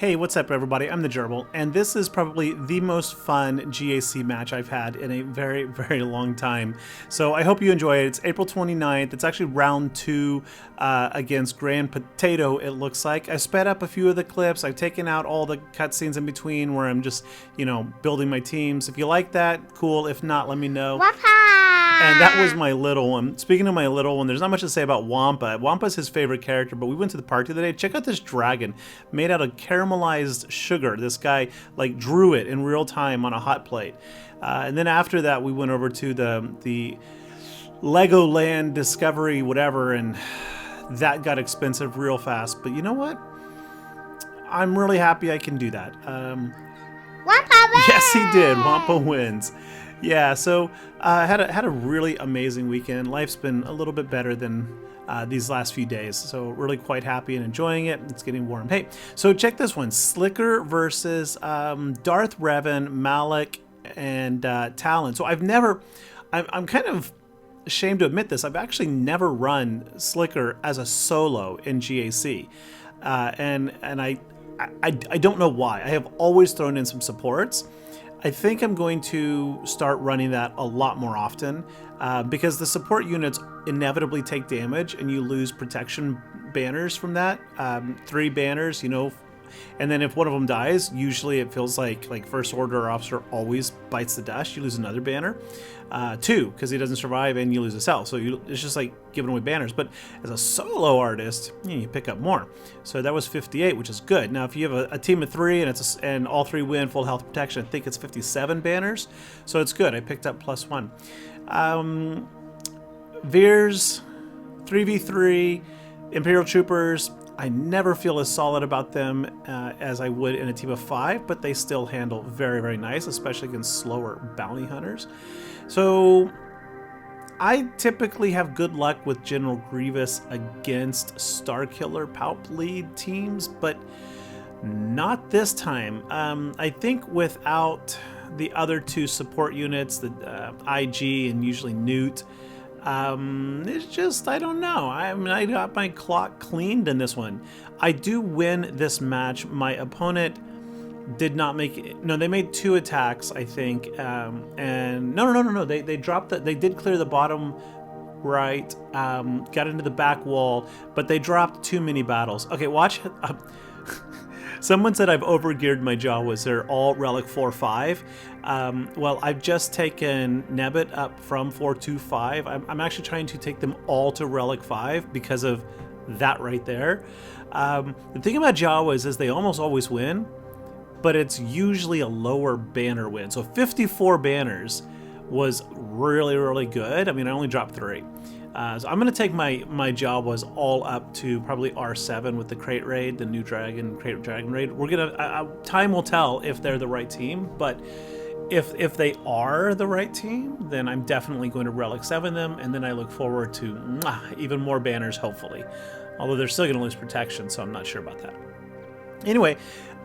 Hey, what's up everybody? I'm the Gerbil, and this is probably the most fun GAC match I've had in a very, very long time. So I hope you enjoy it. It's April 29th. It's actually round 2 against Gran Potatooo, it looks like. I sped up a few of the clips. I've taken out all the cutscenes in between where I'm just, you know, building my teams. If you like that, cool. If not, let me know. And that was my little one. Speaking of my little one, there's not much to say about Wampa. Wampa's his favorite character, but we went to the park the other day. Check out this dragon made out of caramelized sugar. This guy like drew it in real time on a hot plate. And then after that, we went over to the Legoland Discovery whatever, and that got expensive real fast. But you know what? I'm really happy I can do that. Wampa wins! Yes, he did. Wampa wins. Yeah, so I had a really amazing weekend. Life's been a little bit better than these last few days, so really quite happy and enjoying it. It's getting warm. Hey, so check this one. Slicker versus Darth Revan, Malik, and Talon. So I'm kind of ashamed to admit this, I've actually never run Slicker as a solo in GAC. And I don't know why. I have always thrown in some supports. I think I'm going to start running that a lot more often because the support units inevitably take damage and you lose protection banners from that. 3 banners, you know, and then if one of them dies, usually it feels like First Order officer always bites the dust. You lose another banner. 2, because he doesn't survive and you lose a cell. So it's just like giving away banners. But as a solo artist, you pick up more. So that was 58, which is good. Now, if you have a team of 3 and all 3 win full health protection, I think it's 57 banners. So it's good. I picked up +1. Veers, 3v3, Imperial Troopers. I never feel as solid about them as I would in a team of 5, but they still handle very, very nice, especially against slower bounty hunters. So I typically have good luck with General Grievous against Starkiller Palp lead teams, but not this time. I think without the other 2 support units, the IG and usually Newt, it's just, I don't know. I mean, I got my clock cleaned in this one. I do win this match. My opponent did not make it. No, they made 2 attacks, I think. And no. They dropped they did clear the bottom right, got into the back wall, but they dropped 2 mini battles. Okay, watch. Someone said I've overgeared my Jawas. They're all Relic 4-5. Well, I've just taken Nebbit up from 4-5. I'm actually trying to take them all to Relic 5 because of that right there. The thing about Jawas is they almost always win, but it's usually a lower banner win. So 54 banners was really, really good. I mean, I only dropped 3. So I'm going to take my Jawas all up to probably R7 with the crate raid, the new crate dragon raid. We're gonna time will tell if they're the right team, but if they are the right team, then I'm definitely going to Relic 7 them, and then I look forward to even more banners, hopefully. Although they're still going to lose protection, so I'm not sure about that. Anyway,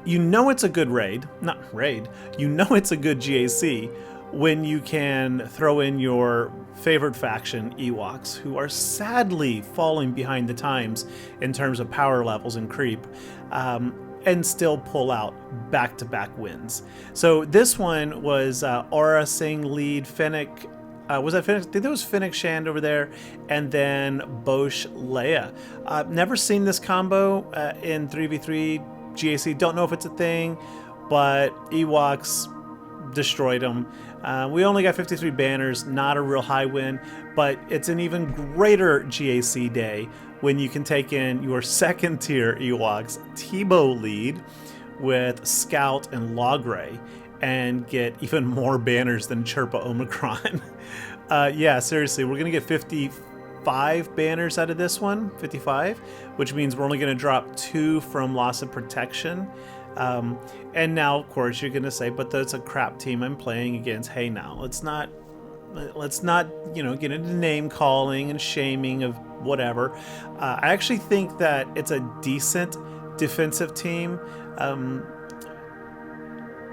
you know it's a good raid, not raid. You know it's a good GAC when you can throw in your favorite faction, Ewoks, who are sadly falling behind the times in terms of power levels and creep, and still pull out back-to-back wins. So this one was Aura Singh lead, Fennec, was that Fennec? I think that was Fennec Shand over there, and then Bosch Leia. Never seen this combo in 3v3 GAC, don't know if it's a thing, but Ewoks destroyed them. We only got 53 banners, not a real high win, but it's an even greater GAC day when you can take in your 2nd tier Ewoks, Teebo lead with Scout and Logray, and get even more banners than Chirpa Omicron. Yeah, seriously, we're gonna get 55 banners out of this one, 55, which means we're only gonna drop 2 from loss of protection. And now, of course, you're gonna say, but that's a crap team I'm playing against. Hey, now let's not, you know, get into name calling and shaming of whatever. I actually think that it's a decent defensive team.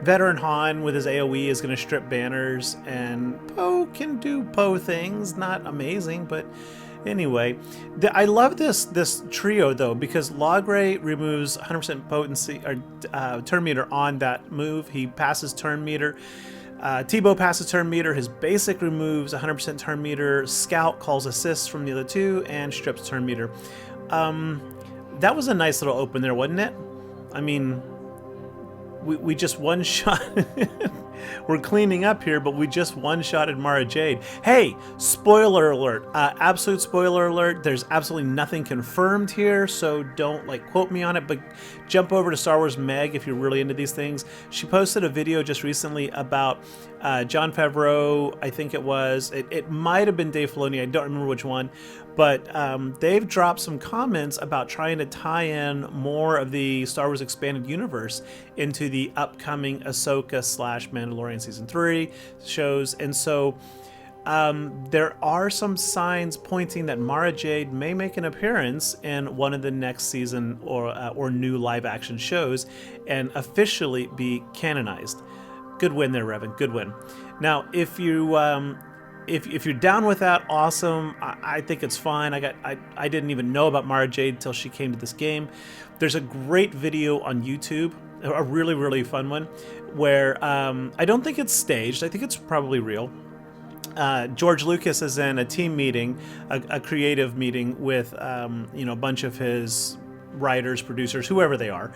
Veteran Han with his AoE is going to strip banners, and Poe can do Poe things. Not amazing, but Anyway, I love this trio though, because Logray removes 100% potency or turn meter on that move. He passes turn meter. Teebo passes turn meter. His basic removes 100% turn meter. Scout calls assists from the other two and strips turn meter. That was a nice little open there, wasn't it? I mean, we just one shot. We're cleaning up here, but we just one-shotted Mara Jade. Hey, spoiler alert. Absolute spoiler alert. There's absolutely nothing confirmed here, so don't quote me on it, but jump over to Star Wars Meg if you're really into these things. She posted a video just recently about Jon Favreau, I think it was. It might have been Dave Filoni, I don't remember which one, but they've dropped some comments about trying to tie in more of the Star Wars Expanded Universe into the upcoming Ahsoka / Mandalorian Season 3 shows. And so there are some signs pointing that Mara Jade may make an appearance in one of the next season or new live action shows and officially be canonized. Good win there, Revan. Good win. Now, if you if you're down with that, awesome. I think it's fine. I didn't even know about Mara Jade till she came to this game. There's a great video on YouTube, a really, really fun one, where I don't think it's staged. I think it's probably real. George Lucas is in a team meeting, a creative meeting with a bunch of his writers, producers, whoever they are,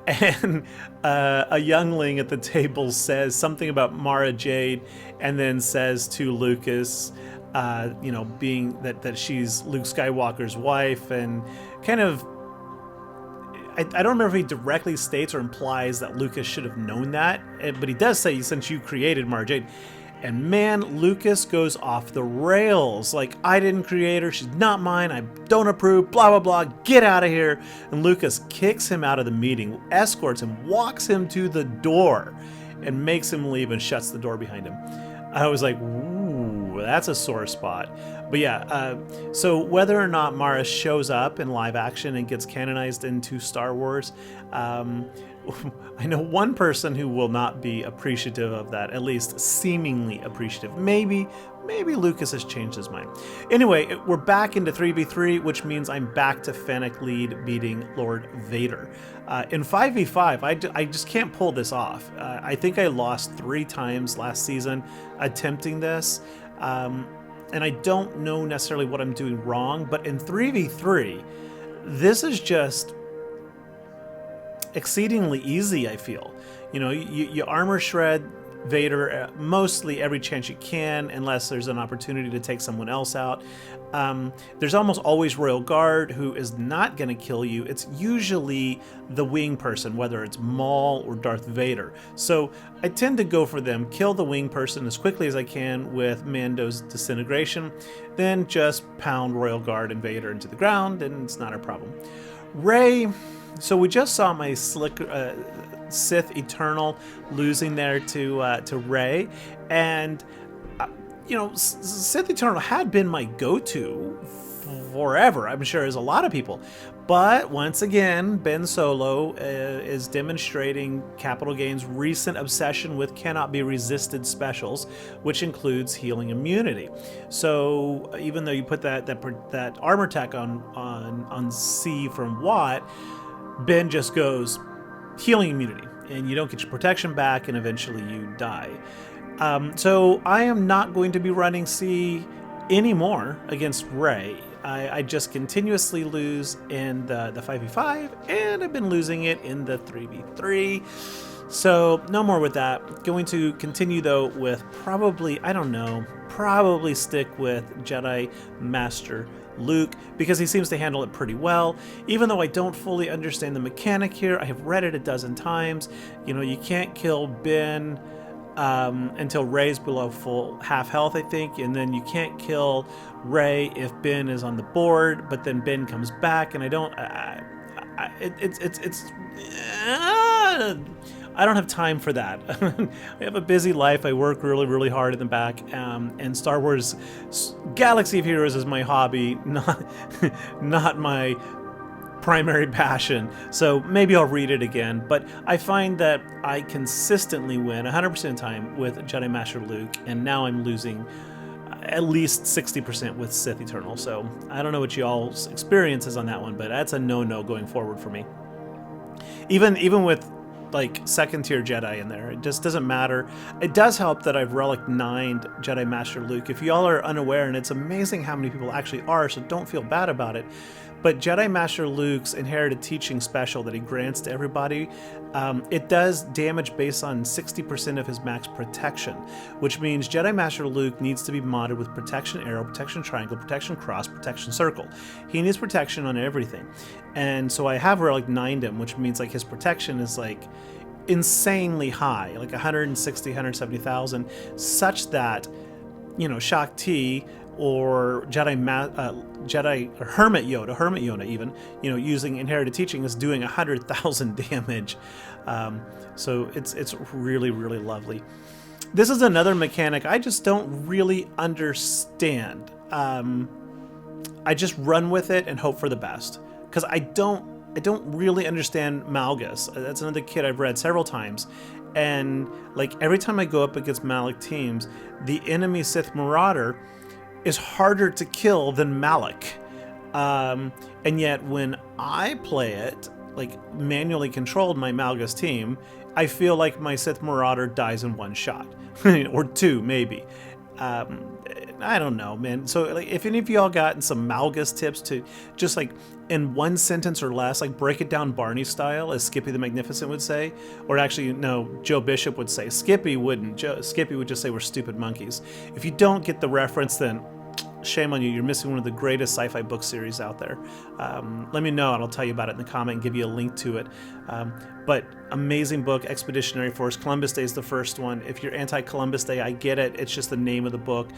and a youngling at the table says something about Mara Jade, and then says to Lucas, being that she's Luke Skywalker's wife, and kind of, I don't remember if he directly states or implies that Lucas should have known that, but he does say, since you created Mara Jade. And man, Lucas goes off the rails. I didn't create her. She's not mine. I don't approve. Blah, blah, blah. Get out of here. And Lucas kicks him out of the meeting, escorts him, walks him to the door, and makes him leave and shuts the door behind him. I was like, ooh, that's a sore spot. But yeah, so whether or not Mara shows up in live action and gets canonized into Star Wars, I know one person who will not be appreciative of that, at least seemingly appreciative. Maybe Lucas has changed his mind. Anyway, we're back into 3v3, which means I'm back to Fennec lead beating Lord Vader. In 5v5, I just can't pull this off. I think I lost 3 times last season attempting this, and I don't know necessarily what I'm doing wrong, but in 3v3, this is just exceedingly easy, I feel. You armor shred Vader mostly every chance you can, unless there's an opportunity to take someone else out. There's almost always Royal Guard who is not going to kill you. It's usually the wing person, whether it's Maul or Darth Vader. So I tend to go for them, kill the wing person as quickly as I can with Mando's disintegration, then just pound Royal Guard and Vader into the ground, and it's not a problem. Rey, so we just saw my Sith Eternal losing there to Rey, and Sith Eternal had been my go-to forever, I'm sure, as a lot of people. But once again, Ben Solo is demonstrating Capital Games' recent obsession with cannot be resisted specials, which includes healing immunity. So even though you put that armor tech on C from Watt, Ben just goes healing immunity, and you don't get your protection back, and eventually you die. So I am not going to be running C anymore against Rey. I just continuously lose in the 5v5, and I've been losing it in the 3v3. So no more with that. Going to continue though with probably stick with Jedi Master Luke, because he seems to handle it pretty well. Even though I don't fully understand the mechanic here, I have read it a dozen times. You can't kill Ben until Rey's below full half health, I think, and then you can't kill Rey if Ben is on the board, but then Ben comes back, and I don't have time for that. I have a busy life. I work really, really hard in the back, and Star Wars Galaxy of Heroes is my hobby, not my primary passion. So maybe I'll read it again, but I find that I consistently win 100% of the time with Jedi Master Luke, and now I'm losing. at least 60% with Sith Eternal. So I don't know what y'all's experience is on that one, but that's a no-no going forward for me. Even with like second tier Jedi in there, it just doesn't matter. It does help that I've relic 9'd Jedi Master Luke. If y'all are unaware, and it's amazing how many people actually are, so don't feel bad about it, but Jedi Master Luke's inherited teaching special that he grants to everybody, it does damage based on 60% of his max protection, which means Jedi Master Luke needs to be modded with protection arrow, protection triangle, protection cross, protection circle. He needs protection on everything. And so I have relic 9'd him, which means like his protection is like insanely high, like 160, 170,000, such that, you know, Shak Ti or Jedi or Hermit Yoda even, you know, using inherited teaching is doing 100,000 damage. So it's really, really lovely. This is another mechanic I just don't really understand. I just run with it and hope for the best, because I don't really understand Malgus. That's another kid I've read several times, and like every time I go up against Malak teams, the enemy Sith Marauder is harder to kill than Malak. And yet when I play it, like manually controlled my Malgus team, I feel like my Sith Marauder dies in one shot. Or two, maybe. I don't know, man. So like, if any of y'all gotten some Malgus tips to just like in one sentence or less, like break it down Barney style, as Skippy the Magnificent would say, or actually, no, Joe Bishop would say. Skippy wouldn't. Skippy would just say we're stupid monkeys. If you don't get the reference, then shame on you. You're missing one of the greatest sci-fi book series out there. Let me know and I'll tell you about it in the comment and give you a link to it. But amazing book, Expeditionary Force. Columbus Day is the first one. If you're anti-Columbus Day, I get it. It's just the name of the book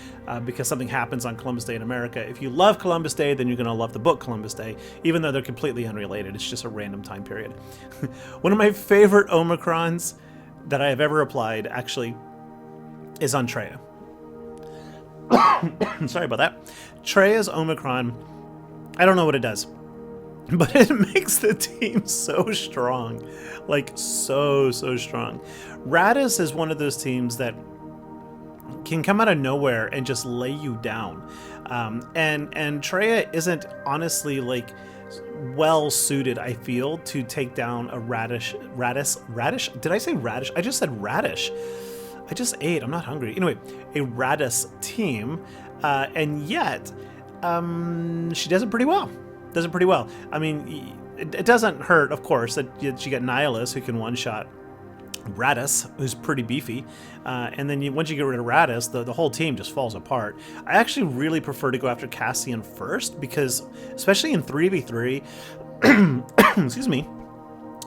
because something happens on Columbus Day in America. If you love Columbus Day, then you're going to love the book Columbus Day, even though they're completely unrelated. It's just a random time period. One of my favorite Omicrons that I have ever applied actually is on Traya. Sorry about that. Treya's Omicron, I don't know what it does, but it makes the team so strong. Like, so strong. Raddus is one of those teams that can come out of nowhere and just lay you down. And Treya isn't honestly, like, well suited, I feel, to take down a Radish? Did I say radish? I just said radish. I just ate. I'm not hungry. Anyway, a Raddus team, and yet she does it pretty well. I mean, it doesn't hurt, of course, that you get Nihilus, who can one-shot Raddus, who's pretty beefy, and then once you get rid of Raddus, the whole team just falls apart. I actually really prefer to go after Cassian first, because especially in 3v3, excuse me,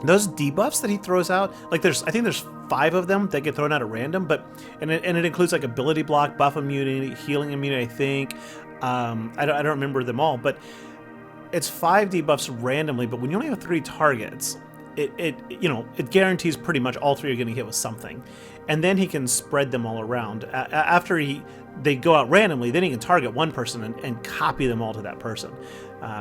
those debuffs that he throws out, like I think there's 5 of them that get thrown out at random, and it includes like ability block, buff immunity, healing immunity, I think. I don't remember them all, but it's 5 debuffs randomly. But when you only have 3 targets, it guarantees pretty much all 3 are going to hit with something, and then he can spread them all around. After they go out randomly, then he can target one person and copy them all to that person,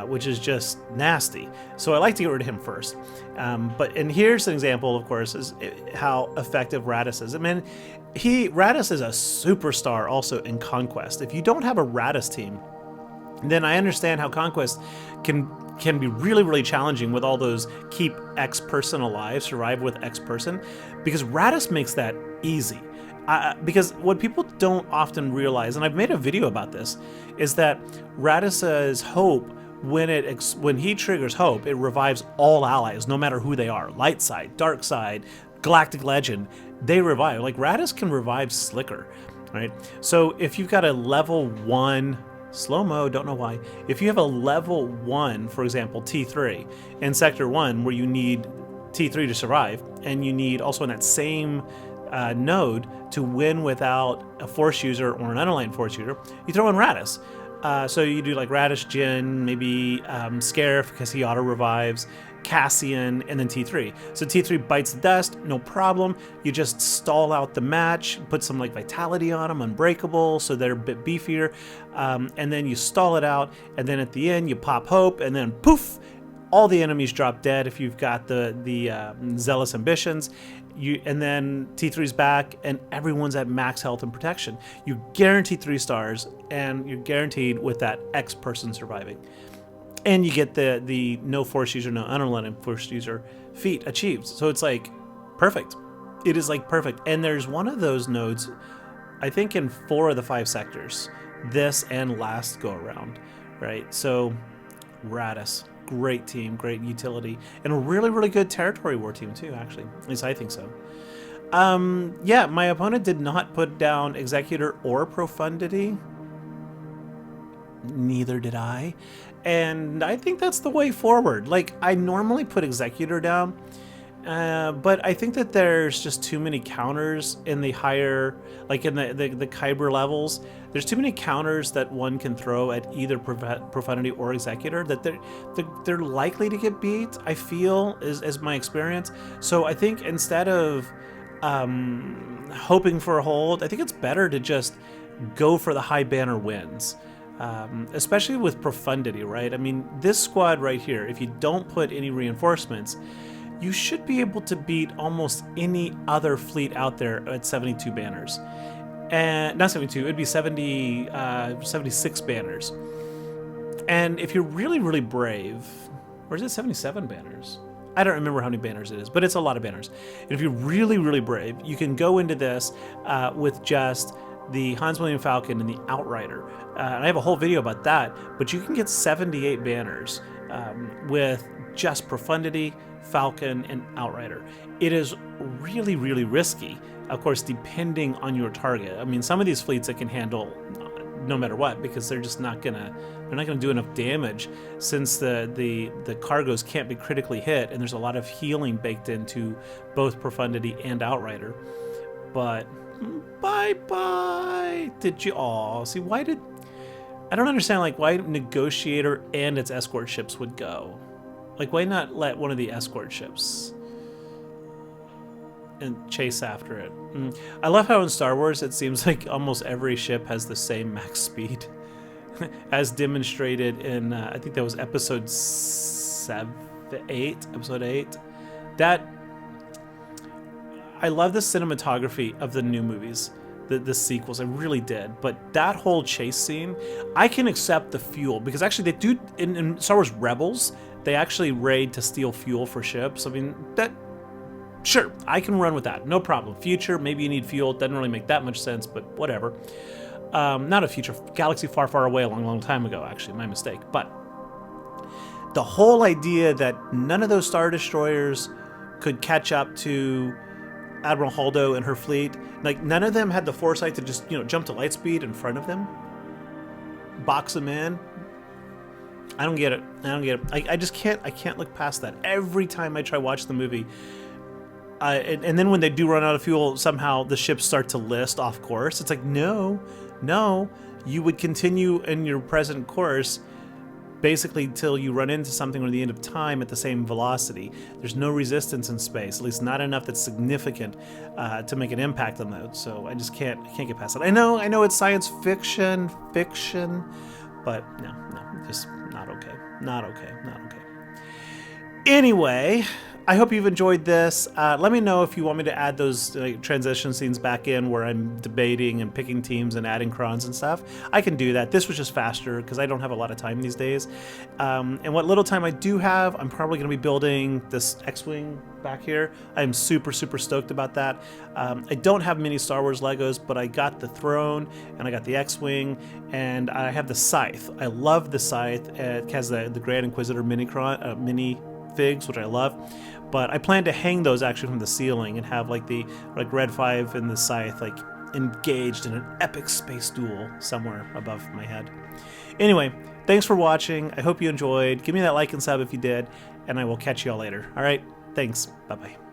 which is just nasty. So I like to get rid of him first. And here's an example, of course, is how effective Raddus is. I mean, Raddus is a superstar also in Conquest. If you don't have a Raddus team, then I understand how Conquest can be really, really challenging with all those keep X person alive, survive with X person, because Raddus makes that easy. Because what people don't often realize, and I've made a video about this, is that Raddus's hope, when he triggers hope, it revives all allies, no matter who they are. Light side, dark side, galactic legend, they revive. Like, Raddus can revive Slicker, right? So if you've got a level 1 slow-mo, don't know why. If you have a level 1, for example, T3 in Sector 1, where you need T3 to survive, and you need also in that same node to win without a Force user or an unaligned Force user, you throw in Raddus. So you do like Raddus, Jin, maybe Scarif, because he auto-revives, Cassian, and then T3. So T3 bites the dust, no problem. You just stall out the match, put some like vitality on them, unbreakable, so they're a bit beefier, and then you stall it out, and then at the end you pop hope, and then poof, all the enemies drop dead if you've got the zealous ambitions. And then T3's back, and everyone's at max health and protection. You guarantee 3 stars, and you're guaranteed with that X person surviving. And you get the no force user, no unrelenting force user feat achieved. So it's like perfect. It is like perfect. And there's one of those nodes, I think, in 4 of the 5 sectors. This and last go around, right? So Raddus, great team, great utility, and a really, really good territory war team too, actually. At least I think so. Yeah, my opponent did not put down Executor or Profundity. Neither did I. And I think that's the way forward. Like, I normally put Executor down, but I think that there's just too many counters in the higher, like in the Kyber levels. There's too many counters that one can throw at either Profundity or Executor that they're likely to get beat, I feel, is my experience. So I think instead of hoping for a hold, I think it's better to just go for the high banner wins. Especially with Profundity, right? I mean, this squad right here, if you don't put any reinforcements, you should be able to beat almost any other fleet out there at 72 banners. And not 72, it'd be 76 banners. And if you're really, really brave, or is it 77 banners? I don't remember how many banners it is, but it's a lot of banners. And if you're really, really brave, you can go into this with just the Hans William Falcon and the Outrider. And I have a whole video about that, but you can get 78 banners with just Profundity, Falcon, and Outrider. It is really, really risky, of course, depending on your target. I mean, some of these fleets it can handle no matter what, because they're just not gonna do enough damage, since the cargoes can't be critically hit, and there's a lot of healing baked into both Profundity and Outrider. But bye. Did you all see why did I don't understand, like, why Negotiator and its escort ships would go? Like, why not let one of the escort ships and chase after it? I love how in Star Wars it seems like almost every ship has the same max speed, as demonstrated in I think that was episode 8. That I love the cinematography of the new movies, the sequels. I really did. But that whole chase scene, I can accept the fuel, because actually they do in Star Wars Rebels. They actually raid to steal fuel for ships. I mean, that, sure, I can run with that. No problem. Future, maybe you need fuel. It doesn't really make that much sense, but whatever. Not a future. Galaxy far, far away a long, long time ago, actually. My mistake. But the whole idea that none of those Star Destroyers could catch up to Admiral Holdo and her fleet. Like, none of them had the foresight to just, jump to light speed in front of them. Box them in. I don't get it. I just can't look past that. Every time I try to watch the movie, and then when they do run out of fuel, somehow the ships start to list off course. It's like, no, you would continue in your present course basically till you run into something at the end of time at the same velocity. There's no resistance in space, at least not enough that's significant to make an impact on those. So I just can't get past it. I know it's science fiction, but no, just not okay. Anyway, I hope you've enjoyed this. Let me know if you want me to add those transition scenes back in where I'm debating and picking teams and adding crons and stuff. I can do that. This was just faster because I don't have a lot of time these days. And what little time I do have, I'm probably going to be building this X-Wing back here. I'm super, super stoked about that. I don't have many Star Wars Legos, but I got the throne and I got the X-Wing and I have the scythe. I love the scythe. It has the Gran Inquisitor mini figs, which I love. But I plan to hang those actually from the ceiling and have like Red 5 and the scythe like engaged in an epic space duel somewhere above my head. Anyway, thanks for watching. I hope you enjoyed. Give me that like and sub if you did, and I will catch you all later. All right, thanks. Bye-bye.